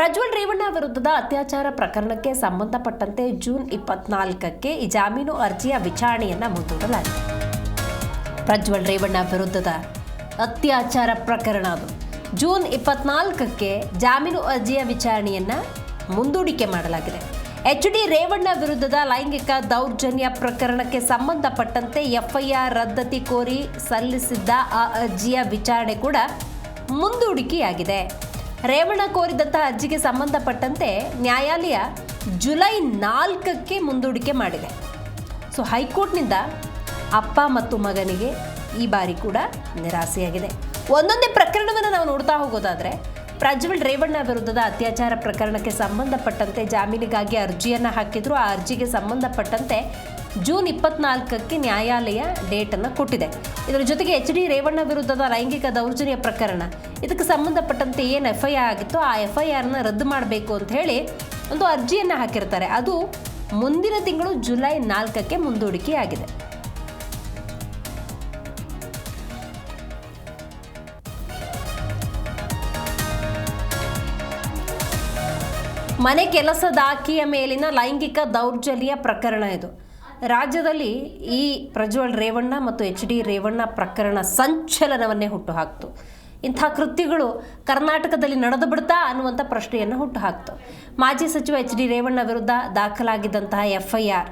ಪ್ರಜ್ವಲ್ ರೇವಣ್ಣ ವಿರುದ್ಧದ ಅತ್ಯಾಚಾರ ಪ್ರಕರಣಕ್ಕೆ ಸಂಬಂಧಪಟ್ಟಂತೆ ಜೂನ್ 24ಕ್ಕೆ ಈ ಜಾಮೀನು ಅರ್ಜಿಯ ವಿಚಾರಣೆಯನ್ನು ಮುಂದೂಡಲಾಗಿದೆ. ಪ್ರಜ್ವಲ್ ರೇವಣ್ಣ ವಿರುದ್ಧದ ಅತ್ಯಾಚಾರ ಪ್ರಕರಣ ಅದು ಜೂನ್ 24ಕ್ಕೆ ಜಾಮೀನು ಅರ್ಜಿಯ ವಿಚಾರಣೆಯನ್ನು ಮುಂದೂಡಿಕೆ ಮಾಡಲಾಗಿದೆ. ಎಚ್.ಡಿ. ರೇವಣ್ಣ ವಿರುದ್ಧದ ಲೈಂಗಿಕ ದೌರ್ಜನ್ಯ ಪ್ರಕರಣಕ್ಕೆ ಸಂಬಂಧಪಟ್ಟಂತೆ ಎಫ್ಐಆರ್ ರದ್ದತಿ ಕೋರಿ ಸಲ್ಲಿಸಿದ್ದ ಆ ಅರ್ಜಿಯ ವಿಚಾರಣೆ ಕೂಡ ಮುಂದೂಡಿಕೆಯಾಗಿದೆ. ರೇವಣ್ಣ ಕೋರಿದಂತಹ ಅರ್ಜಿಗೆ ಸಂಬಂಧಪಟ್ಟಂತೆ ನ್ಯಾಯಾಲಯ ಜುಲೈ 4ಕ್ಕೆ ಮುಂದೂಡಿಕೆ ಮಾಡಿದೆ. ಸೊ ಹೈಕೋರ್ಟ್ನಿಂದ ಅಪ್ಪ ಮತ್ತು ಮಗನಿಗೆ ಈ ಬಾರಿ ಕೂಡ ನಿರಾಸೆಯಾಗಿದೆ. ಒಂದೊಂದೇ ಪ್ರಕರಣವನ್ನು ನಾವು ನೋಡ್ತಾ ಹೋಗೋದಾದರೆ, ಪ್ರಜ್ವಲ್ ರೇವಣ್ಣ ವಿರುದ್ಧದ ಅತ್ಯಾಚಾರ ಪ್ರಕರಣಕ್ಕೆ ಸಂಬಂಧಪಟ್ಟಂತೆ ಜಾಮೀನಿಗಾಗಿ ಅರ್ಜಿಯನ್ನು ಹಾಕಿದ್ರು. ಆ ಅರ್ಜಿಗೆ ಸಂಬಂಧಪಟ್ಟಂತೆ ಜೂನ್ 24ಕ್ಕೆ ನ್ಯಾಯಾಲಯ ಡೇಟನ್ನು ಕೊಟ್ಟಿದೆ. ಇದರ ಜೊತೆಗೆ ಎಚ್.ಡಿ. ರೇವಣ್ಣ ವಿರುದ್ಧದ ಲೈಂಗಿಕ ದೌರ್ಜನ್ಯ ಪ್ರಕರಣ ಇದಕ್ಕೆ ಸಂಬಂಧಪಟ್ಟಂತೆ ಏನು ಎಫ್ಐಆರ್ ಆಗಿತ್ತು ಆ ಎಫ್ಐಆರ್ನ ರದ್ದು ಮಾಡಬೇಕು ಅಂತ ಹೇಳಿ ಒಂದು ಅರ್ಜಿಯನ್ನು ಹಾಕಿರ್ತಾರೆ. ಅದು ಮುಂದಿನ ತಿಂಗಳು ಜುಲೈ 4ಕ್ಕೆ ಮುಂದೂಡಿಕೆಯಾಗಿದೆ. ಮನೆ ಕೆಲಸದಾಕಿಯ ಮೇಲಿನ ಲೈಂಗಿಕ ದೌರ್ಜನ್ಯ ಪ್ರಕರಣ ಇದು. ರಾಜ್ಯದಲ್ಲಿ ಈ ಪ್ರಜ್ವಲ್ ರೇವಣ್ಣ ಮತ್ತು ಎಚ್.ಡಿ. ರೇವಣ್ಣ ಪ್ರಕರಣ ಸಂಚಲನವನ್ನೇ ಹುಟ್ಟುಹಾಕ್ತು. ಇಂಥ ಕೃತ್ಯಗಳು ಕರ್ನಾಟಕದಲ್ಲಿ ನಡೆದು ಬಿಡ್ತಾ ಅನ್ನುವಂಥ ಪ್ರಶ್ನೆಯನ್ನು ಹುಟ್ಟುಹಾಕ್ತು. ಮಾಜಿ ಸಚಿವ ಎಚ್.ಡಿ. ರೇವಣ್ಣ ವಿರುದ್ಧ ದಾಖಲಾಗಿದ್ದಂತಹ ಎಫ್ಐಆರ್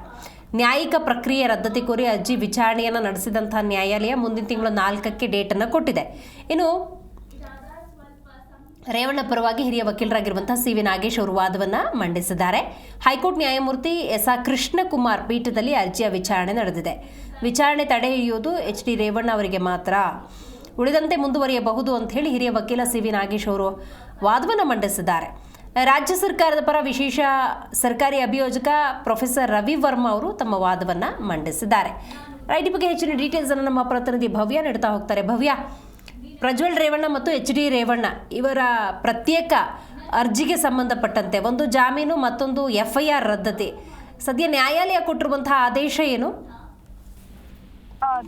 ನ್ಯಾಯಿಕ ಪ್ರಕ್ರಿಯೆ ರದ್ದತಿ ಕೋರಿ ಅರ್ಜಿ ವಿಚಾರಣೆಯನ್ನು ನಡೆಸಿದಂತಹ ನ್ಯಾಯಾಲಯ ಮುಂದಿನ ತಿಂಗಳು 4ಕ್ಕೆ ಡೇಟನ್ನು ಕೊಟ್ಟಿದೆ. ಇನ್ನು ರೇವಣ್ಣ ಪರವಾಗಿ ಹಿರಿಯ ವಕೀಲರಾಗಿರುವಂತಹ ಸಿ.ವಿ. ನಾಗೇಶ್ ಅವರು ವಾದವನ್ನು ಮಂಡಿಸಿದ್ದಾರೆ. ಹೈಕೋರ್ಟ್ ನ್ಯಾಯಮೂರ್ತಿ ಎಸ್.ಆರ್. ಕೃಷ್ಣಕುಮಾರ್ ಪೀಠದಲ್ಲಿ ಅರ್ಜಿಯ ವಿಚಾರಣೆ ನಡೆದಿದೆ. ವಿಚಾರಣೆ ತಡೆ ಹಿಡಿಯುವುದು ಎಚ್.ಡಿ. ರೇವಣ್ಣ ಅವರಿಗೆ ಮಾತ್ರ, ಉಳಿದಂತೆ ಮುಂದುವರಿಯಬಹುದು ಅಂತ ಹೇಳಿ ಹಿರಿಯ ವಕೀಲ ಸಿ.ವಿ. ನಾಗೇಶ್ ಅವರು ವಾದವನ್ನು ಮಂಡಿಸಿದ್ದಾರೆ. ರಾಜ್ಯ ಸರ್ಕಾರದ ಪರ ವಿಶೇಷ ಸರ್ಕಾರಿ ಅಭಿಯೋಜಕ ಪ್ರೊಫೆಸರ್ ರವಿ ವರ್ಮಾ ಅವರು ತಮ್ಮ ವಾದವನ್ನು ಮಂಡಿಸಿದ್ದಾರೆ. ಈ ಬಗ್ಗೆ ಹೆಚ್ಚಿನ ಡೀಟೇಲ್ಸ್ ಅನ್ನು ನಮ್ಮ ಪ್ರತಿನಿಧಿ ಭವ್ಯ ನೀಡ್ತಾ ಹೋಗ್ತಾರೆ. ಭವ್ಯ, ಪ್ರಜ್ವಲ್ ರೇವಣ್ಣ ಮತ್ತು ಎಚ್.ಡಿ. ರೇವಣ್ಣ ಇವರ ಪ್ರತ್ಯೇಕ ಅರ್ಜಿಗೆ ಸಂಬಂಧಪಟ್ಟಂತೆ ಒಂದು ಜಾಮೀನು ಮತ್ತೊಂದು ಎಫ್ಐಆರ್ ರದ್ದತಿ, ಸದ್ಯ ನ್ಯಾಯಾಲಯ ಕೊಟ್ಟಿರುವಂತಹ ಆದೇಶ ಏನು?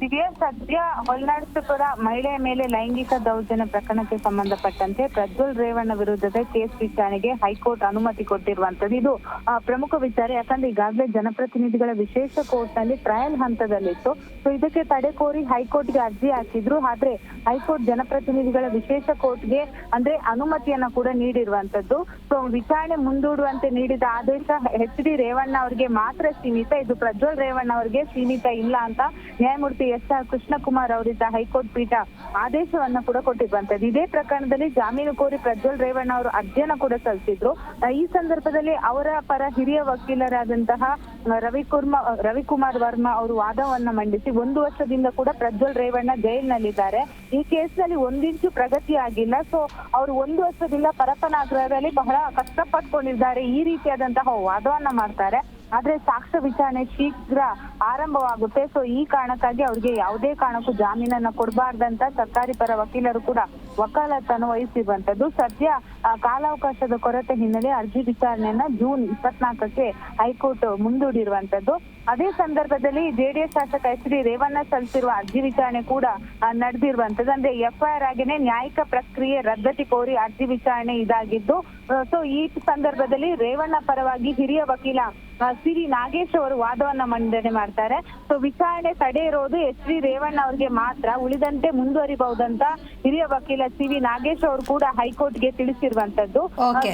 ದಿವ್ಯಾ, ಸದ್ಯ ಹೊಲ್ನಾಡ್ಸಪುರ ಮಹಿಳೆಯ ಮೇಲೆ ಲೈಂಗಿಕ ದೌರ್ಜನ್ಯ ಪ್ರಕರಣಕ್ಕೆ ಸಂಬಂಧಪಟ್ಟಂತೆ ಪ್ರಜ್ವಲ್ ರೇವಣ್ಣ ವಿರುದ್ಧದ ಕೇಸ್ ವಿಚಾರಣೆಗೆ ಹೈಕೋರ್ಟ್ ಅನುಮತಿ ಕೊಟ್ಟಿರುವಂತದ್ದು. ಇದು ಪ್ರಮುಖ ವಿಚಾರ, ಯಾಕಂದ್ರೆ ಈಗಾಗಲೇ ಜನಪ್ರತಿನಿಧಿಗಳ ವಿಶೇಷ ಕೋರ್ಟ್ ನಲ್ಲಿ ಟ್ರಯಲ್ ಹಂತದಲ್ಲಿತ್ತು. ಸೊ ಇದಕ್ಕೆ ತಡೆ ಕೋರಿ ಹೈಕೋರ್ಟ್ಗೆ ಅರ್ಜಿ ಹಾಕಿದ್ರು. ಆದ್ರೆ ಹೈಕೋರ್ಟ್ ಜನಪ್ರತಿನಿಧಿಗಳ ವಿಶೇಷ ಕೋರ್ಟ್ಗೆ ಅಂದ್ರೆ ಅನುಮತಿಯನ್ನ ಕೂಡ ನೀಡಿರುವಂತದ್ದು. ಸೊ ವಿಚಾರಣೆ ಮುಂದೂಡುವಂತೆ ನೀಡಿದ ಆದೇಶ ಎಚ್.ಡಿ. ರೇವಣ್ಣ ಅವರಿಗೆ ಮಾತ್ರ ಸೀಮಿತ, ಇದು ಪ್ರಜ್ವಲ್ ರೇವಣ್ಣ ಅವರಿಗೆ ಸೀಮಿತ ಇಲ್ಲ ಅಂತ ನ್ಯಾಯಮೂರ್ತಿ ಎಸ್.ಆರ್. ಕೃಷ್ಣಕುಮಾರ್ ಅವರಿದ್ದ ಹೈಕೋರ್ಟ್ ಪೀಠ ಆದೇಶವನ್ನ ಕೂಡ ಕೊಟ್ಟಿರುವಂತದ್ದು. ಇದೇ ಪ್ರಕರಣದಲ್ಲಿ ಜಾಮೀನು ಕೋರಿ ಪ್ರಜ್ವಲ್ ರೇವಣ್ಣ ಅವರು ಅರ್ಜಿಯನ್ನ ಕೂಡ ಸಲ್ಲಿಸಿದ್ರು. ಈ ಸಂದರ್ಭದಲ್ಲಿ ಅವರ ಪರ ಹಿರಿಯ ವಕೀಲರಾದಂತಹ ರವಿಕುಮಾರ್ ವರ್ಮಾ ಅವರು ವಾದವನ್ನ ಮಂಡಿಸಿ 1 ವರ್ಷದಿಂದ ಕೂಡ ಪ್ರಜ್ವಲ್ ರೇವಣ್ಣ ಜೈಲಿನಲ್ಲಿದ್ದಾರೆ. ಈ ಕೇಸ್ನಲ್ಲಿ ಒಂದಿಂಚು ಪ್ರಗತಿ ಆಗಿಲ್ಲ. ಸೊ ಅವರು 1 ವರ್ಷದಿಂದ ಪರಪ್ಪನಾಗ್ರಹದಲ್ಲಿ ಬಹಳ ಕಷ್ಟಪಟ್ಕೊಂಡಿದ್ದಾರೆ. ಈ ರೀತಿಯಾದಂತಹ ವಾದವನ್ನ ಮಾಡ್ತಾರೆ. ಆದ್ರೆ ಸಾಕ್ಷ್ಯ ವಿಚಾರಣೆ ಶೀಘ್ರ ಆರಂಭವಾಗುತ್ತೆ. ಸೊ ಈ ಕಾರಣಕ್ಕಾಗಿ ಅವ್ರಿಗೆ ಯಾವುದೇ ಕಾರಣಕ್ಕೂ ಜಾಮೀನನ್ನ ಕೊಡಬಾರ್ದಂತ ಸರ್ಕಾರಿ ಪರ ವಕೀಲರು ಕೂಡ ವಕಾಲತ್ತನ್ನು ವಹಿಸಿರುವಂತದ್ದು. ಸದ್ಯ ಕಾಲಾವಕಾಶದ ಕೊರತೆ ಹಿನ್ನೆಲೆ ಅರ್ಜಿ ವಿಚಾರಣೆಯನ್ನ ಜೂನ್ 24ಕ್ಕೆ ಹೈಕೋರ್ಟ್ ಮುಂದೂಡಿರುವಂತದ್ದು. ಅದೇ ಸಂದರ್ಭದಲ್ಲಿ ಜೆಡಿಎಸ್ ಶಾಸಕ ಎಚ್.ಡಿ. ರೇವಣ್ಣ ಸಲ್ಲಿಸಿರುವ ಅರ್ಜಿ ವಿಚಾರಣೆ ಕೂಡ ನಡೆದಿರುವಂತದ್ದು. ಅಂದ್ರೆ ಎಫ್ಐಆರ್ ಆಗೇನೆ ನ್ಯಾಯಿಕ ಪ್ರಕ್ರಿಯೆ ರದ್ದತಿ ಕೋರಿ ಅರ್ಜಿ ವಿಚಾರಣೆ ಇದಾಗಿದ್ದು. ಸೊ ಈ ಸಂದರ್ಭದಲ್ಲಿ ರೇವಣ್ಣ ಪರವಾಗಿ ಹಿರಿಯ ವಕೀಲ ಸಿ.ವಿ. ನಾಗೇಶ್ ಅವರು ವಾದವನ್ನ ಮಂಡನೆ ಮಾಡ್ತಾರೆ. ಸೊ ವಿಚಾರಣೆ ತಡೆ ಇರೋದು ಎಚ್.ಡಿ. ರೇವಣ್ಣ ಅವರಿಗೆ ಮಾತ್ರ, ಉಳಿದಂತೆ ಮುಂದುವರಿಬಹುದಂತ ಹಿರಿಯ ವಕೀಲ ಸಿ.ವಿ. ನಾಗೇಶ್ ಅವರು ಕೂಡ ಹೈಕೋರ್ಟ್ಗೆ ತಿಳಿಸಿರುವಂತದ್ದು.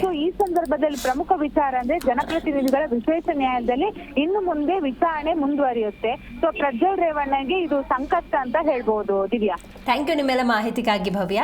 ಸೊ ಈ ಸಂದರ್ಭದಲ್ಲಿ ಪ್ರಮುಖ ವಿಚಾರ ಅಂದ್ರೆ ಜನಪ್ರತಿನಿಧಿಗಳ ವಿಶೇಷ ನ್ಯಾಯಾಲಯದಲ್ಲಿ ಇನ್ನು ಮುಂದೆ ವಿಚಾರಣೆ ಮುಂದುವರಿಯುತ್ತೆ. ಸೊ ಪ್ರಜ್ವಲ್ ರೇವಣ್ಣಗೆ ಇದು ಸಂಕಷ್ಟ ಅಂತ ಹೇಳ್ಬಹುದು. ದಿವ್ಯಾ, ಥ್ಯಾಂಕ್ ಯು ನಿಮ್ಮೆಲ್ಲ ಮಾಹಿತಿಗಾಗಿ ಭವ್ಯ.